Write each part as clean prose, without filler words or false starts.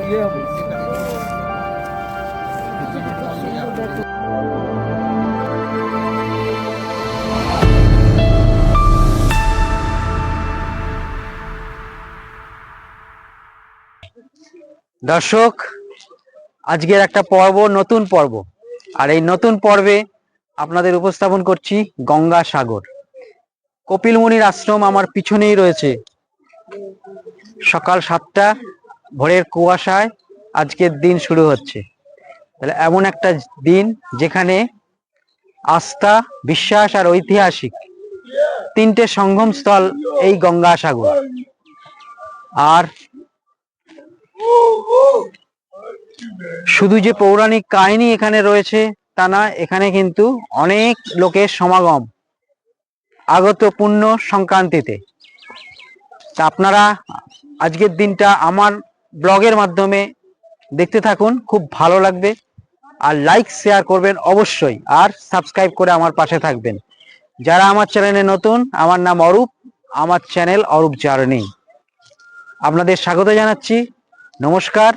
দর্শক, আজকের একটা পর্ব, নতুন পর্ব, আর এই নতুন পর্বে আপনাদের উপস্থাপন করছি গঙ্গাসাগর। কপিল মুনির আশ্রম আমার পিছনেই রয়েছে। সকাল 7টা, ভোরের কুয়াশায় আজকের দিন শুরু হচ্ছে। তাহলে এমন একটা দিন যেখানে আস্থা, বিশ্বাস আর ঐতিহাসিক তিনটে সঙ্গমস্থল এই গঙ্গাসাগর। আর শুধু যে পৌরাণিক কাহিনী এখানে রয়েছে তা না, এখানে কিন্তু অনেক লোকের সমাগম আগত পুণ্য সংক্রান্তিতে। তা আপনারা আজকের দিনটা আমার ব্লগের মাধ্যমে দেখতে থাকুন, খুব ভালো লাগবে। আর লাইক শেয়ার করবেন অবশ্যই, আর সাবস্ক্রাইব করে আমার পাশে থাকবেন। যারা আমার চ্যানেলে নতুন, আমার নাম অরূপ, আমার চ্যানেল অরূপ জার্নি। আপনাদের স্বাগত জানাচ্ছি, নমস্কার,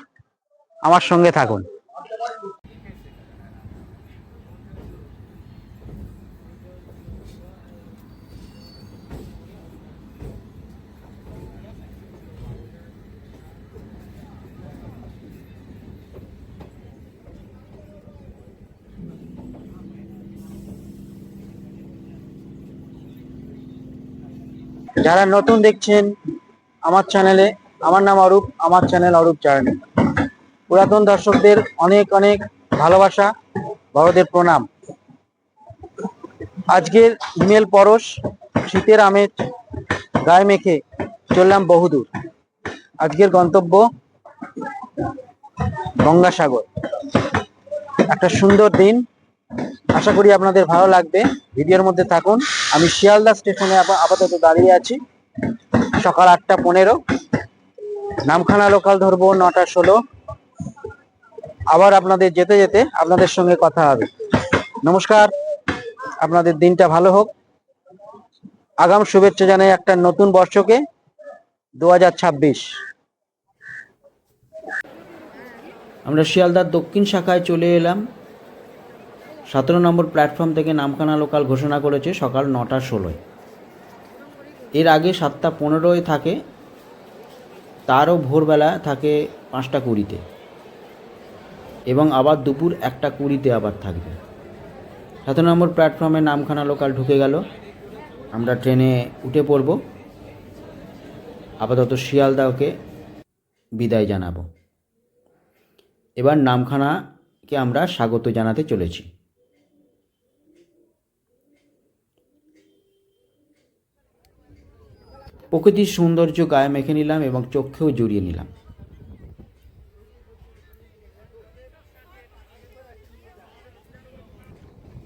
আমার সঙ্গে থাকুন। যারা নতুন দেখছেন আমার চ্যানেলে, আমার নাম অরূপ, আমার চ্যানেল অরূপ জার্নি। পুরাতন দর্শকদের অনেক অনেক ভালোবাসা, বড়দের প্রণাম। আজকের ইমেল পরশ, শীতের আমেজ গায়ে মেখে চললাম বহুদূর। আজকের গন্তব্য গঙ্গাসাগর। একটা সুন্দর দিন, আশা করি আপনাদের ভালো লাগবে। ভিডিওর মধ্যে থাকুন। আমি শিয়ালদা স্টেশনে আপাতত দাঁড়িয়ে আছি। সকাল 8টা 15, নামখানা লোকাল ধরবো 9টা 16। আবার আপনাদের যেতে যেতে আপনাদের সঙ্গে কথা হবে। নমস্কার, আপনাদের দিনটা ভালো হোক। আগাম শুভেচ্ছা জানাই একটা নতুন বর্ষকে, 2026। আমরা শিয়ালদার দক্ষিণ শাখায় চলে এলাম। 17 নম্বর প্ল্যাটফর্ম থেকে নামখানা লোকাল ঘোষণা করেছে সকাল 9টা 16। এর আগে 7টা 15 থাকে, তারও ভোরবেলা থাকে 5টা 20-তে, এবং আবার দুপুর 1টা 20-তে আবার থাকবে। 17 নম্বর প্ল্যাটফর্মে নামখানা লোকাল ঢুকে গেল। আমরা ট্রেনে উঠে পড়ব। আপাতত শিয়ালদাকে বিদায় জানাবো। এবার নামখানাকে আমরা স্বাগত জানাতে চলেছি। প্রকৃতির সৌন্দর্য গায়ে মেখে নিলাম এবং চোখেও জড়িয়ে নিলাম।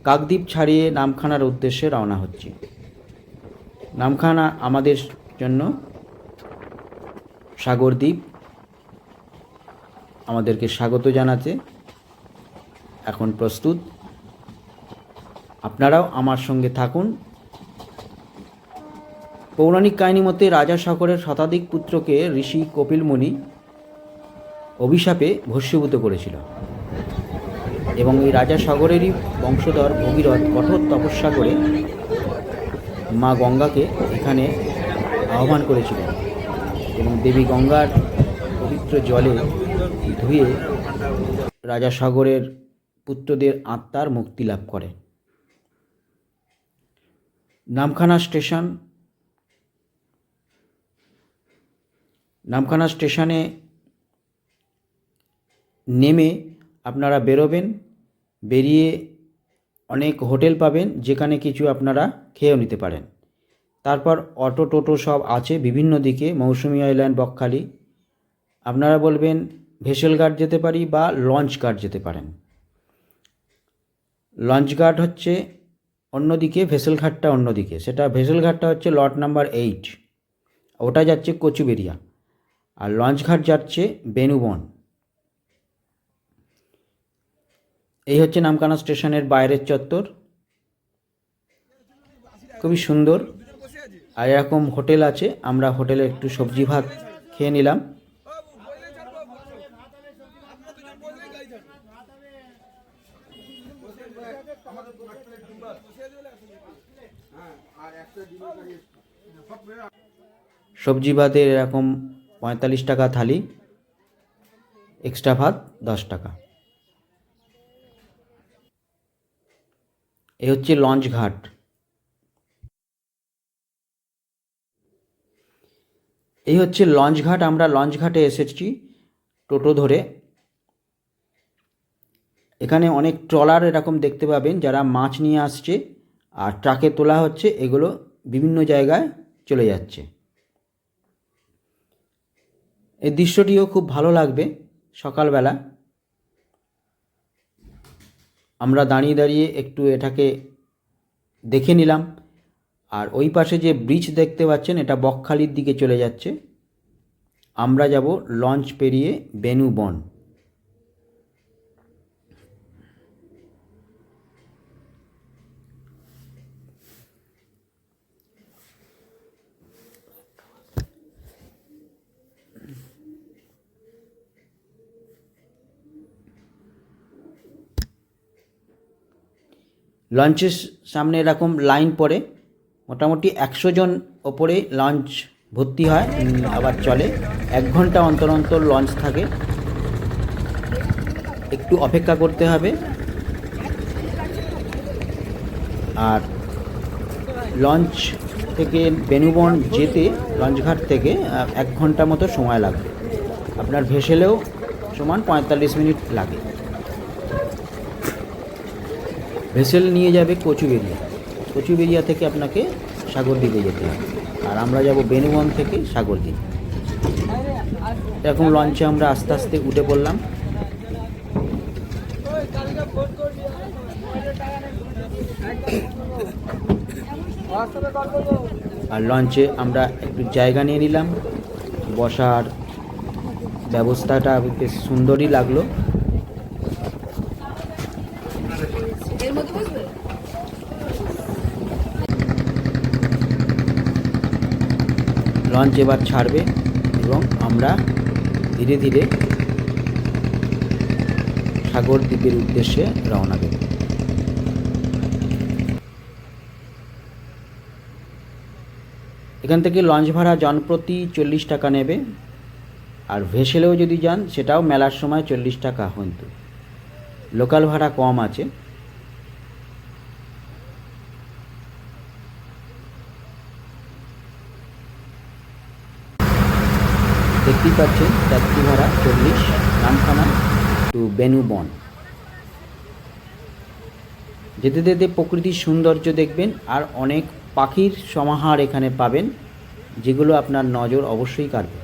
কাকদ্বীপ ছাড়িয়ে নামখানার উদ্দেশ্যে রওনা হচ্ছি। নামখানা আমাদের জন্য সাগরদ্বীপ, আমাদেরকে স্বাগত জানাতে এখন প্রস্তুত। আপনারাও আমার সঙ্গে থাকুন। পৌরাণিক কাহিনী মতে রাজা সাগরের শতাধিক পুত্রকে ঋষি কপিল মুনি অভিশাপে ভস্মীভূত করেছিল, এবং এই রাজা সাগরেরই বংশধর ভগীরথ কঠোর তপস্যা করে মা গঙ্গাকে এখানে আহ্বান করেছিলেন, এবং দেবী গঙ্গার পবিত্র জলে ধুয়ে রাজা সাগরের পুত্রদের আত্মার মুক্তি লাভ করে। নামখানা স্টেশনে নেমে আপনারা বেরোবেন। বেরিয়ে অনেক হোটেল পাবেন, যেখানে কিছু আপনারা খেয়েও নিতে পারেন। তারপর অটো টোটো সব আছে বিভিন্ন দিকে, মৌসুমী আইল্যান্ড, বকখালি। আপনারা বলবেন ভেসেল ঘাট যেতে পারি বা লঞ্চ ঘাট যেতে পারেন। লঞ্চ ঘাট হচ্ছে অন্যদিকে, ভেসেল ঘাটটা অন্যদিকে। সেটা ভেসেল ঘাটটা হচ্ছে লট নাম্বার 8, ওটা যাচ্ছে কচুবেরিয়া, আর লঞ্চ ঘাট যাচ্ছে বেনুবন। এই হচ্ছে নামখানা স্টেশনের বাইরের চত্বর, খুবই সুন্দর। আর এরকম হোটেল আছে, আমরা হোটেলে একটু সবজি ভাত খেয়ে নিলাম। সবজি ভাতের এরকম 45 টাকা থালি, এক্সট্রা ভাত 10 টাকা। এ হচ্ছে লঞ্চ ঘাট। এই হচ্ছে লঞ্চ ঘাট। আমরা লঞ্চ ঘাটে এসেছি টোটো ধরে। এখানে অনেক ট্রলার এরকম দেখতে পাবেন যারা মাছ নিয়ে আসছে আর ট্রাকে তোলা হচ্ছে, এগুলো বিভিন্ন জায়গায় চলে যাচ্ছে। এই দৃশ্যটিও খুব ভালো লাগবে সকালবেলা। আমরা দাঁড়িয়ে দাঁড়িয়ে একটু এটাকে দেখে নিলাম। আর ওই পাশে যে ব্রিজ দেখতে পাচ্ছেন, এটা বকখালির দিকে চলে যাচ্ছে। আমরা যাব লঞ্চ পেরিয়ে বেনুবন। লঞ্চের সামনে এরকম লাইন পড়ে, মোটামুটি 100 জন ওপরে লঞ্চ ভর্তি হয়, আবার চলে। 1 ঘন্টা অন্তর অন্তর লঞ্চ থাকে, একটু অপেক্ষা করতে হবে। আর লঞ্চ থেকে বেনুবন যেতে লঞ্চঘাট থেকে 1 ঘন্টা মতো সময় লাগবে। আপনার ভেসেলেও সমান 45 মিনিট লাগে। ভেসেল নিয়ে যাবে কচুবেড়িয়া। কচুবেড়িয়া থেকে আপনাকে সাগরদ্বীপে যেতে হবে। আর আমরা যাব বেনুবন থেকে সাগরদ্বীপ। এরকম লঞ্চে আমরা আস্তে আস্তে উঠে পড়লাম। আর লঞ্চে আমরা একটু জায়গা নিয়ে নিলাম। বসার ব্যবস্থাটা বেশ সুন্দরই লাগলো। লঞ্চ এবার ছাড়বে এবং আমরা ধীরে ধীরে সাগরদ্বীপের উদ্দেশ্যে রওনা দেব। এখান থেকে লঞ্চ ভাড়া জনপ্রতি 40 টাকা নেবে। আর ভেসেলেও যদি যান সেটাও মেলার সময় 40 টাকা, কিন্তু লোকাল ভাড়া কম আছে। দেখতেই পাচ্ছেন যাত্রী ভাড়া 40, নামখানা টু বেনুবন। যেতে যেতে প্রকৃতির সৌন্দর্য দেখবেন আর অনেক পাখির সমাহার এখানে পাবেন, যেগুলো আপনার নজর অবশ্যই কাড়বে।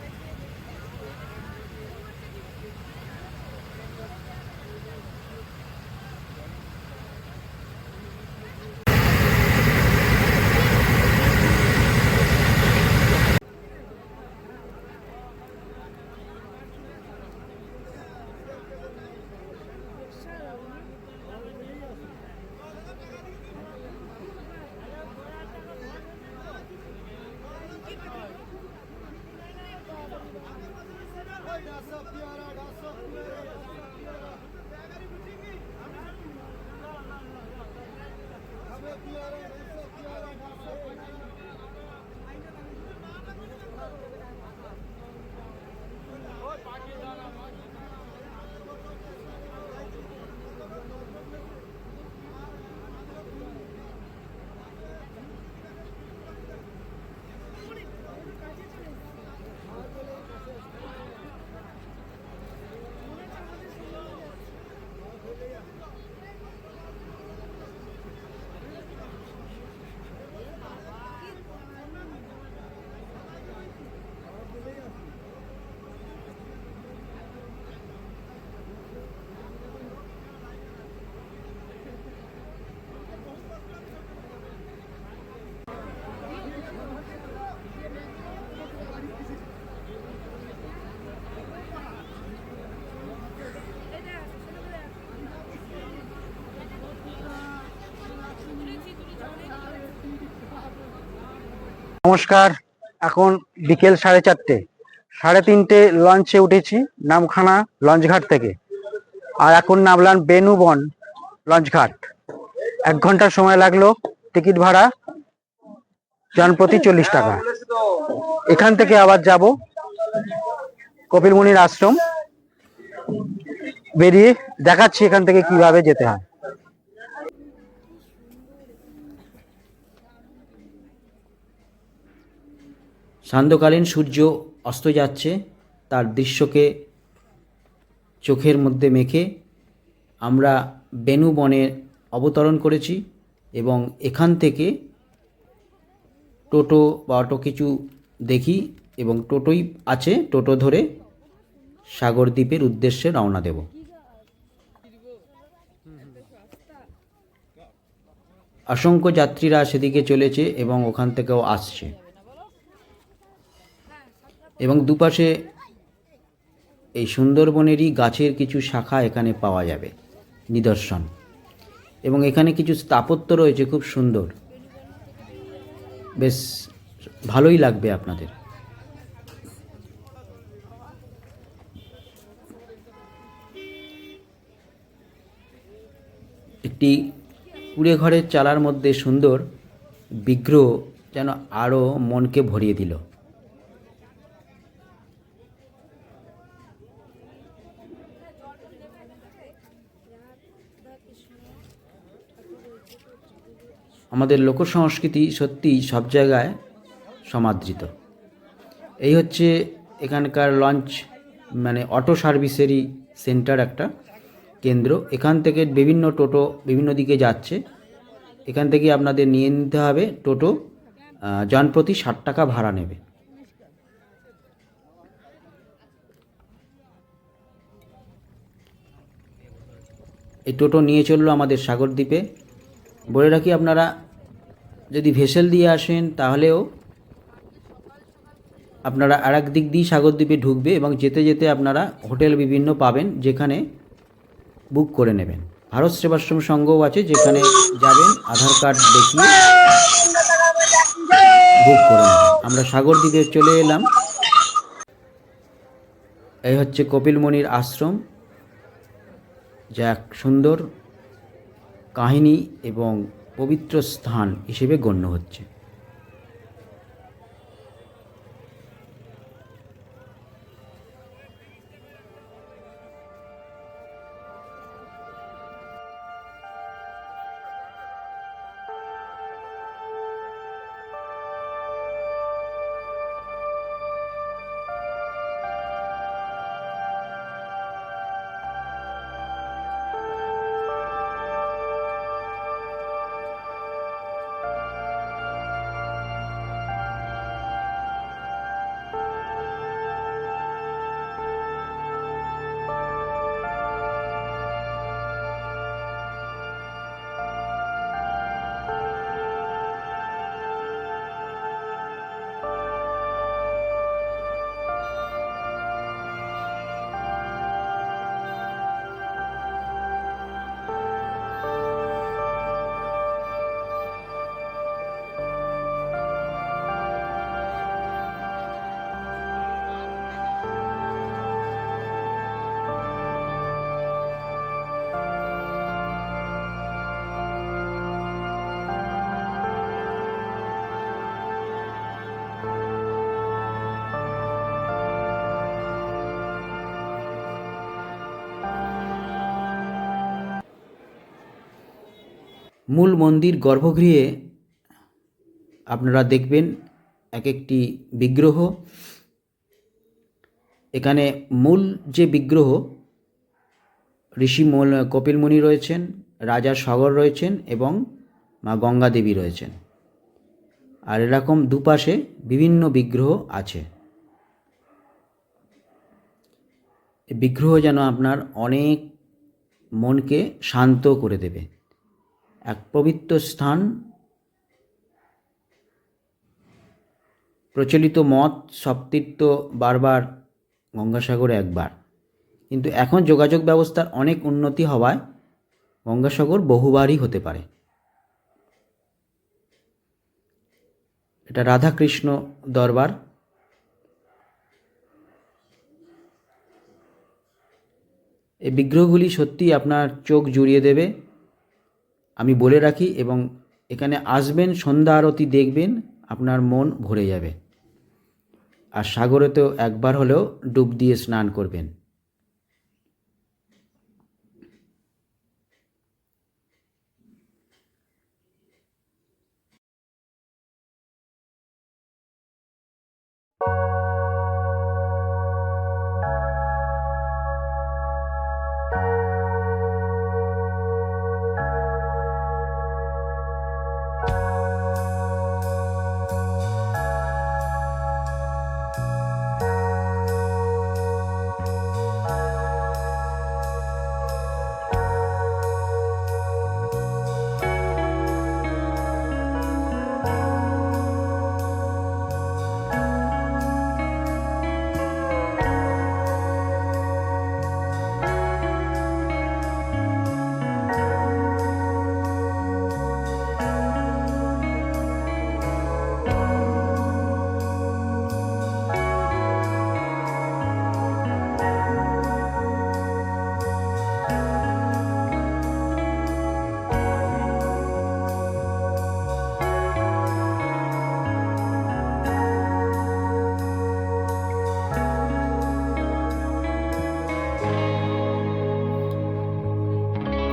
নমস্কার, এখন বিকেল 4:30। 3:30 লঞ্চে উঠেছি নামখানা লঞ্চঘাট থেকে। আর এখন নামলাম বেনুবন লঞ্চঘাট। 1 ঘন্টার সময় লাগলো। টিকিট ভাড়া জনপ্রতি 40 টাকা। এখান থেকে আবার যাব কপিল মুনির আশ্রম। বেরিয়ে দেখাচ্ছি এখান থেকে কিভাবে যেতে হয়। সান্ধ্যকালীন সূর্য অস্ত যাচ্ছে, তার দৃশ্যকে চোখের মধ্যে মেখে আমরা বেনু বনে অবতরণ করেছি এবং এখান থেকে টোটো বা অটো কিছু দেখি এবং টোটোই আছে, টোটো ধরে সাগরদ্বীপের উদ্দেশ্যে রওনা দেব। অসংখ্য যাত্রীরা সেদিকে চলেছে এবং ওখান থেকেও আসছে এবং দুপাশে এই সুন্দরবনেরই গাছের কিছু শাখা এখানে পাওয়া যাবে নিদর্শন, এবং এখানে কিছু স্থাপত্য রয়েছে খুব সুন্দর, বেশ ভালোই লাগবে আপনাদের। একটি কুড়ে ঘরের চালার মধ্যে সুন্দর বিগ্রহ যেন আরও মনকে ভরিয়ে দিল। আমাদের লোকসংস্কৃতি সত্যিই সব জায়গায় সমাদৃত। এই হচ্ছে এখানকার লঞ্চ মানে অটো সার্ভিসেরই সেন্টার, একটা কেন্দ্র। এখান থেকে বিভিন্ন টোটো বিভিন্ন দিকে যাচ্ছে, এখান থেকে আপনাদের নিয়ে নিতে হবে টোটো। জনপ্রতি 60 টাকা ভাড়া নেবে। এই টোটো নিয়ে চললো আমাদের সাগরদ্বীপে। বলে রাখি, আপনারা যদি ভেসেল দিয়ে আসেন তাহলেও আপনারা আর এক দিক দিয়ে সাগরদ্বীপে ঢুকবে এবং যেতে যেতে আপনারা হোটেল বিভিন্ন পাবেন, যেখানে বুক করে নেবেন। ভারত সেবাশ্রম সংঘও আছে, যেখানে যাবেন আধার কার্ড দেখিয়ে বুক করে নেবেন। আমরা সাগরদ্বীপে চলে এলাম। এই হচ্ছে কপিল মুনির আশ্রম, যা এক সুন্দর কাহিনী এবং পবিত্র স্থান হিসেবে গণ্য হচ্ছে। মূল মন্দির গর্ভগৃহে আপনারা দেখবেন এক একটি বিগ্রহ। এখানে মূল যে বিগ্রহ, ঋষি কপিল মুনি রয়েছেন, রাজা সাগর রয়েছেন এবং মা গঙ্গা দেবী রয়েছেন। আর এরকম দুপাশে বিভিন্ন বিগ্রহ আছে। এই বিগ্রহ যেন আপনার অনেক মনকে শান্ত করে দেবে। এক পবিত্র স্থান। প্রচলিত মত সব তীর্থ বারবার, গঙ্গাসাগরে একবার, কিন্তু এখন যোগাযোগ ব্যবস্থার অনেক উন্নতি হওয়ায় গঙ্গাসাগর বহুবারই হতে পারে। এটা রাধাকৃষ্ণ দরবার। এই বিগ্রহগুলি সত্যি আপনার চোখ জুড়িয়ে দেবে। আমি বলে রাখি, এবং এখানে আসবেন, সন্ধ্যা আরতি দেখবেন, আপনার মন ভরে যাবে। আর সাগরেতেও একবার হলেও ডুব দিয়ে স্নান করবেন।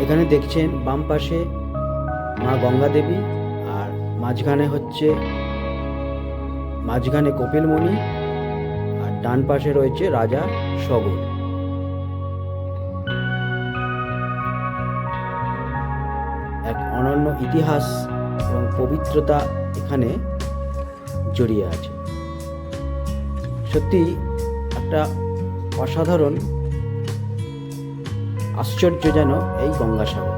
এখানে দেখছেন বাম পাশে মা গঙ্গা দেবী, আর মাঝখানে কপিলমুনি, আর ডান পাশে রয়েছে রাজা সগর। এক অনন্য ইতিহাস এবং পবিত্রতা এখানে জড়িয়ে আছে। সত্যি একটা অসাধারণ আশ্চর্য যেন এই গঙ্গাসাগর।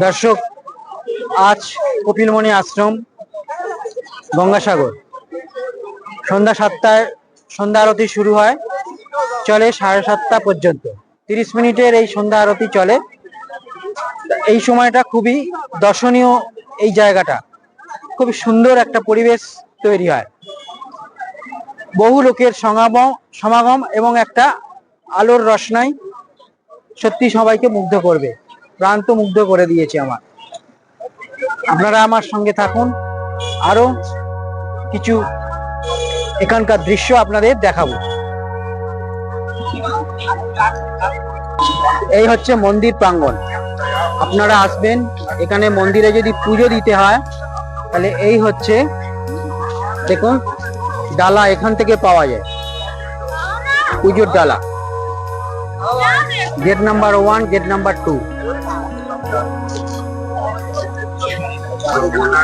দর্শক, আজ কপিলমুনি আশ্রম গঙ্গাসাগর সন্ধ্যা 7টায় সন্ধ্যা আরতি শুরু হয়, চলে 7:30 পর্যন্ত। 30 মিনিটের এই সন্ধ্যা আরতি চলে। এই সময়টা খুবই দর্শনীয়। এই জায়গাটা খুবই সুন্দর একটা পরিবেশ তৈরি হয়, বহু লোকের সমাগম এবং একটা আলোর রসনাই সত্যি সবাইকে মুগ্ধ করবে, প্রান্ত মুগ্ধ করে দিয়েছে আমার। আপনারা আমার সঙ্গে থাকুন, আরো কিছু এখানকার দৃশ্য আপনাদের দেখাবো। এই হচ্ছে মন্দির প্রাঙ্গণ। আপনারা আসবেন এখানে, মন্দিরে যদি পুজো দিতে হয় তাহলে এই হচ্ছে, দেখুন ডালা এখান থেকে পাওয়া যায়, পুজোর ডালা। Gate number 1, gate number 2।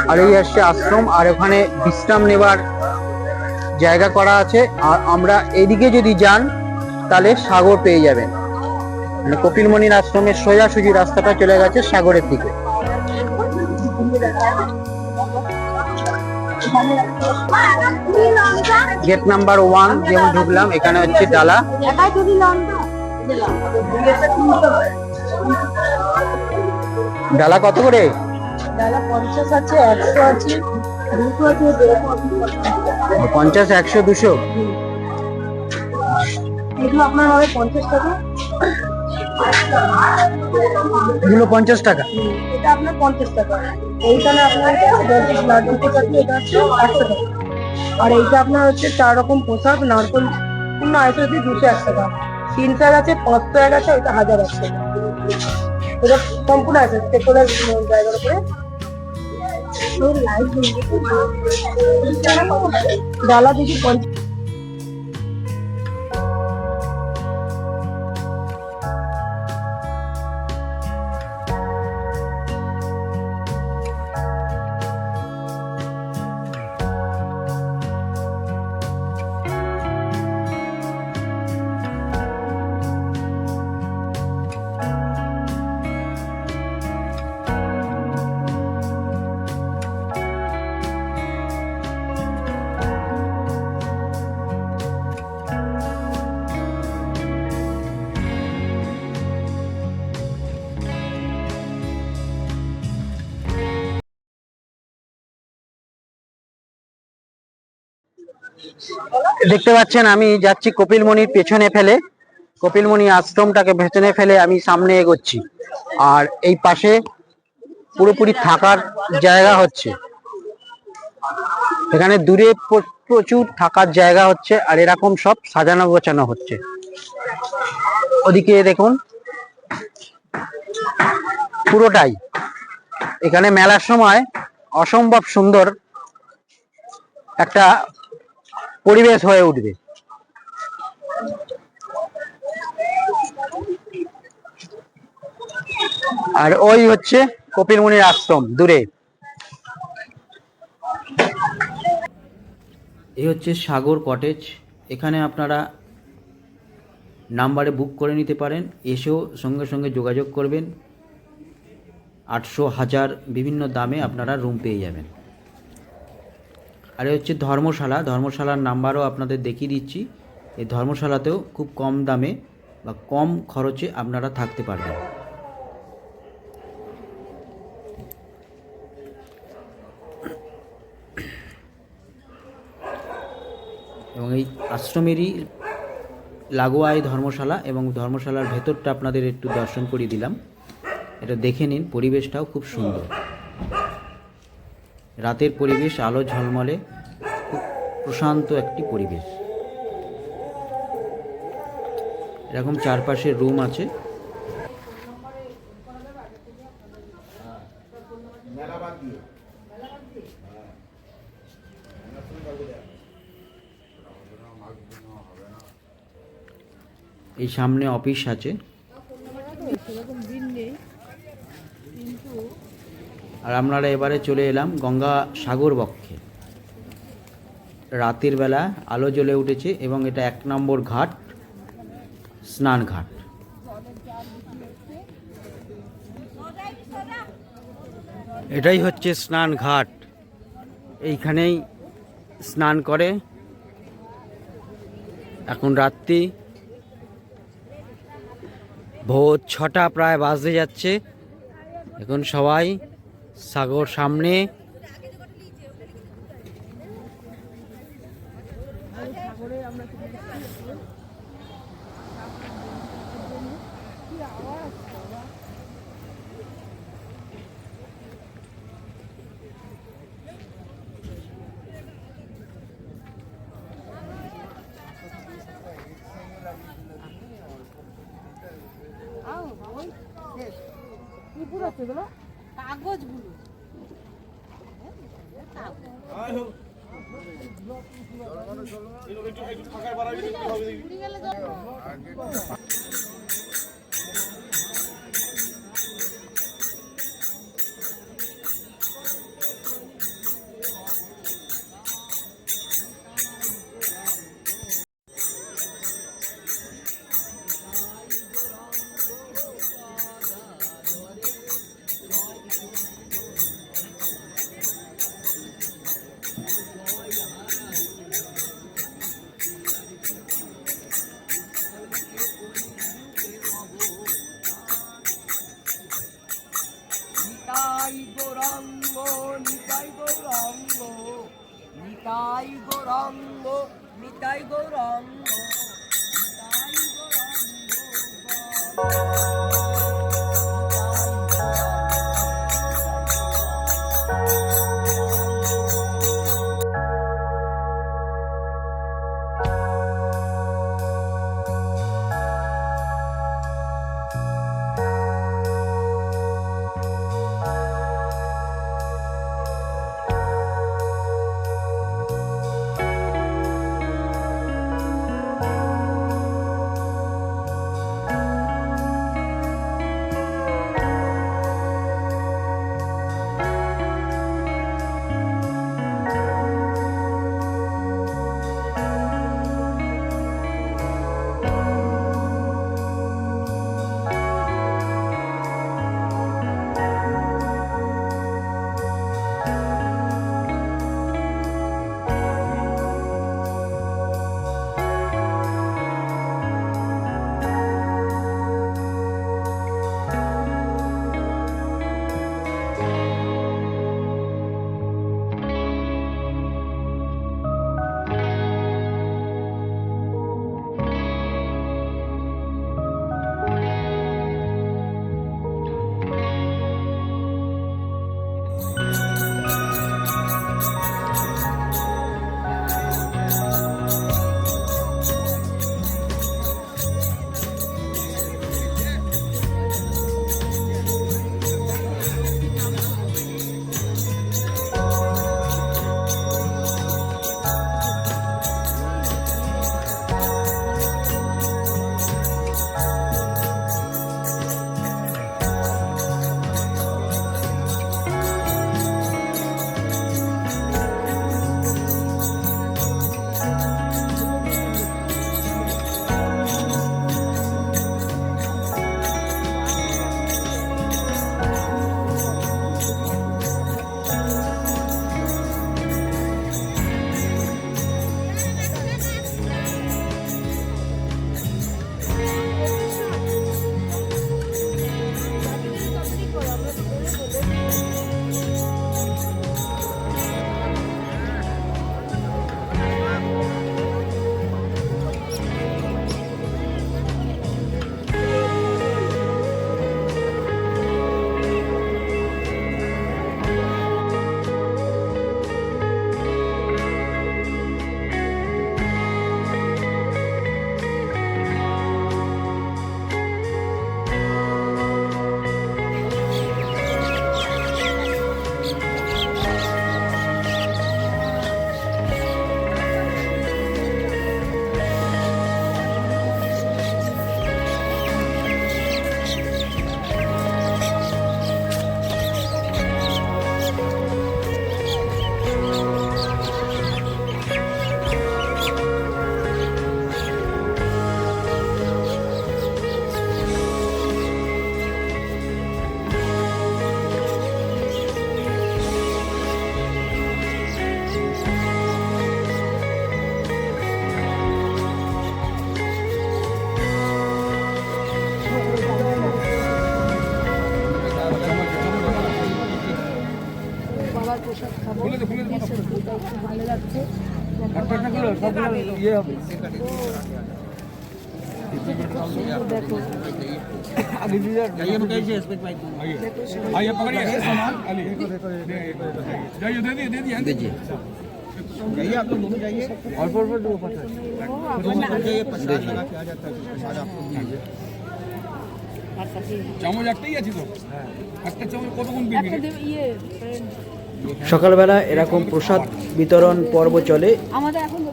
আর এই হচ্ছে আশ্রম, আর ওখানে বিশ্রাম নেবার জায়গা করা আছে। আর আমরা এদিকে যদি যান তাহলে সাগর পেয়ে যাবেন। মানে কপিলমুনির আশ্রমের সোজাসুজি রাস্তাটা চলে গেছে সাগরের দিকে। গেট নাম্বার 1 যেমন ঢুকলাম, এখানে হচ্ছে ডালা। ডালা কত করে? ডালা 50 আছে, 100 আছে, 200 আছে, 50, 100, 200। এগুলো আপনার হবে 50 টাকা। এগুলো 50 টাকা। এটা আপনার 50 টাকা। এইখানে আপনার লাড্ডু চাটনি, এটা হচ্ছে 100 টাকা। আর এইটা আপনার হচ্ছে 4 রকম পোশাক, নারকল পূর্ণ আইসে 201 টাকা। 3 টাকা আছে, 500 টাকা আছে, এটা 1000 আছে। এটা সম্পূর্ণ আছে স্টেপলার জায়গার উপরে। ডালা দিচ্ছি 50। দেখতে পাচ্ছেন আমি যাচ্ছি কপিলমুনির পেছনে ফেলে, কপিলমুনি আশ্রমটাকে পেছনে ফেলে আমি সামনে এগোচ্ছি। আর এই পাশে পুরোপুরি থাকার জায়গা হচ্ছে, এখানে দূরে প্রচুর থাকার জায়গা হচ্ছে, আর এরকম সব সাজানো গোছানো হচ্ছে। ওদিকে দেখুন, পুরোটাই এখানে মেলার সময় অসম্ভব সুন্দর একটা পরিবেশ হয়ে উঠবে। আর ওই হচ্ছে কপিলমুনির আশ্রম দূরে। এই হচ্ছে সাগর কটেজ। এখানে আপনারা নাম্বারে বুক করে নিতে পারেন, এসেও সঙ্গে সঙ্গে যোগাযোগ করবেন। 800, 1000 বিভিন্ন দামে আপনারা রুম পেয়ে যাবেন। আর এই হচ্ছে ধর্মশালা। ধর্মশালার নাম্বারও আপনাদের দেখিয়ে দিচ্ছি। এই ধর্মশালাতেও খুব কম দামে বা কম খরচে আপনারা থাকতে পারবেন। এবং এই আশ্রমেরই লাগোয়া এই ধর্মশালা, এবং ধর্মশালার ভেতরটা আপনাদের একটু দর্শন করিয়ে দিলাম। এটা দেখে নিন, পরিবেশটাও খুব সুন্দর। রাতের পরিবেশ, আলো ঝলমলে, খুব প্রশান্ত একটি পরিবেশ। এরকম চারপাশে রুম আছে। এই সামনে অফিস আছে। আর আপনারা এবারে চলে এলাম গঙ্গা সাগর বক্ষে। রাতের বেলা আলো জ্বলে উঠেছে এবং এটা 1 নম্বর ঘাট, স্নান ঘাট। এটাই হচ্ছে স্নান ঘাট, এইখানেই স্নান করে। এখন রাত্রি ভোর 6টা প্রায় বাজতে যাচ্ছে। এখন সবাই সাগর সামনে, কাগজগুলো নিতাই গৌরাঙ্গ নিতাই গৌরাঙ্গ নিতাই গৌরাঙ্গ নিতাই গৌরাঙ্গ নিতাই आइए पकड़िए जाइए दे दिए दीजिए जाइए आप लोग दोनों जाइए और চামচ একটাই আছে তো একটা চামচ কতক্ষণ পিবি সকালবেলা এরকম প্রসাদ বিতরণ পর্ব চলে।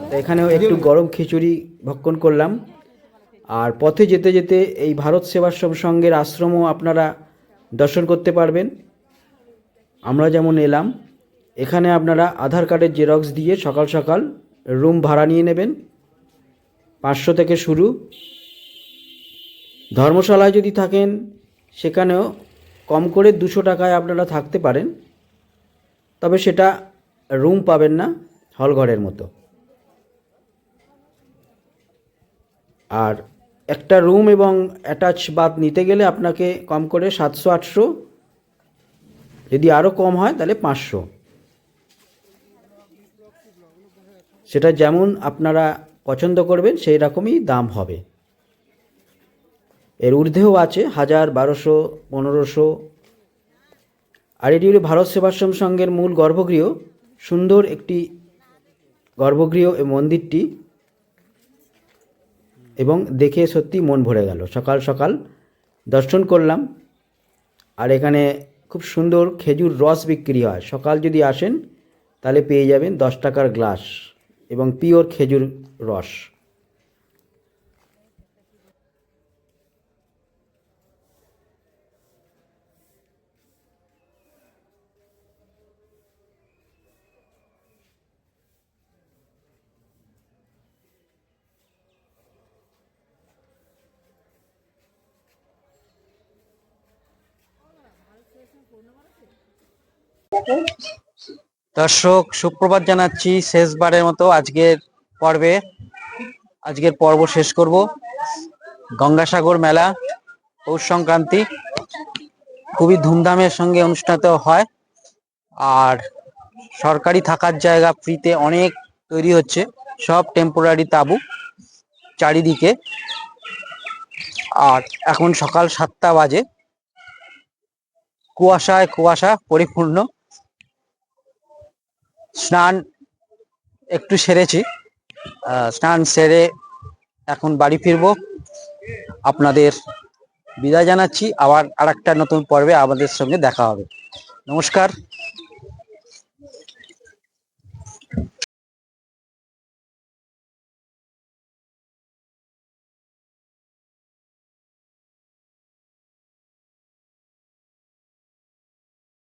তো এখানেও একটু গরম খিচুড়ি ভক্ষণ করলাম। আর পথে যেতে যেতে এই ভারত সেবাশ্রম সংঘের আশ্রমও আপনারা দর্শন করতে পারবেন। আমরা যেমন এলাম, এখানে আপনারা আধার কার্ডের জেরক্স দিয়ে সকাল সকাল রুম ভাড়া নিয়ে নেবেন। 500 থেকে শুরু। ধর্মশালায় যদি থাকেন সেখানেও কম করে 200 টাকায় আপনারা থাকতে পারেন, তবে সেটা রুম পাবেন না, হলঘরের মতো। আর একটা রুম এবং অ্যাটাচ বাথ নিতে গেলে আপনাকে কম করে 700-800, যদি আরও কম হয় তাহলে 500। সেটা যেমন আপনারা পছন্দ করবেন সেই রকমই দাম হবে। এর ঊর্ধ্বেও আছে 1000, 1200, 1500। আর এটি হলো ভারত সেবাশ্রম সংঘের মূল গর্ভগৃহ। সুন্দর একটি গর্ভগৃহ এই মন্দিরটি, এবং দেখে সত্যি মন ভরে গেল। সকাল সকাল দর্শন করলাম। আর এখানে খুব সুন্দর খেজুর রস বিক্রি হয়। সকাল যদি আসেন তাহলে পেয়ে যাবেন 10 টাকার গ্লাস এবং পিওর খেজুর রস। দর্শক সুপ্রভাত জানাচ্ছি। শেষবারের মতো আজকের পর্ব শেষ করব। গঙ্গাসাগর মেলা পৌষ সংক্রান্তি খুবই ধুমধামের সঙ্গে অনুষ্ঠিত হয়। আর সরকারি থাকার জায়গা ফ্রিতে অনেক তৈরি হচ্ছে, সব টেম্পোরারি তাঁবু চারিদিকে। আর এখন সকাল 7টা বাজে, কুয়াশা পরিপূর্ণ। স্নান একটু সেরেছি, স্নান সেরে এখন বাড়ি ফিরবো। আপনাদের বিদায় জানাচ্ছি। আবার আরেকটা নতুন পর্বে আমাদের সঙ্গে দেখা হবে। নমস্কার।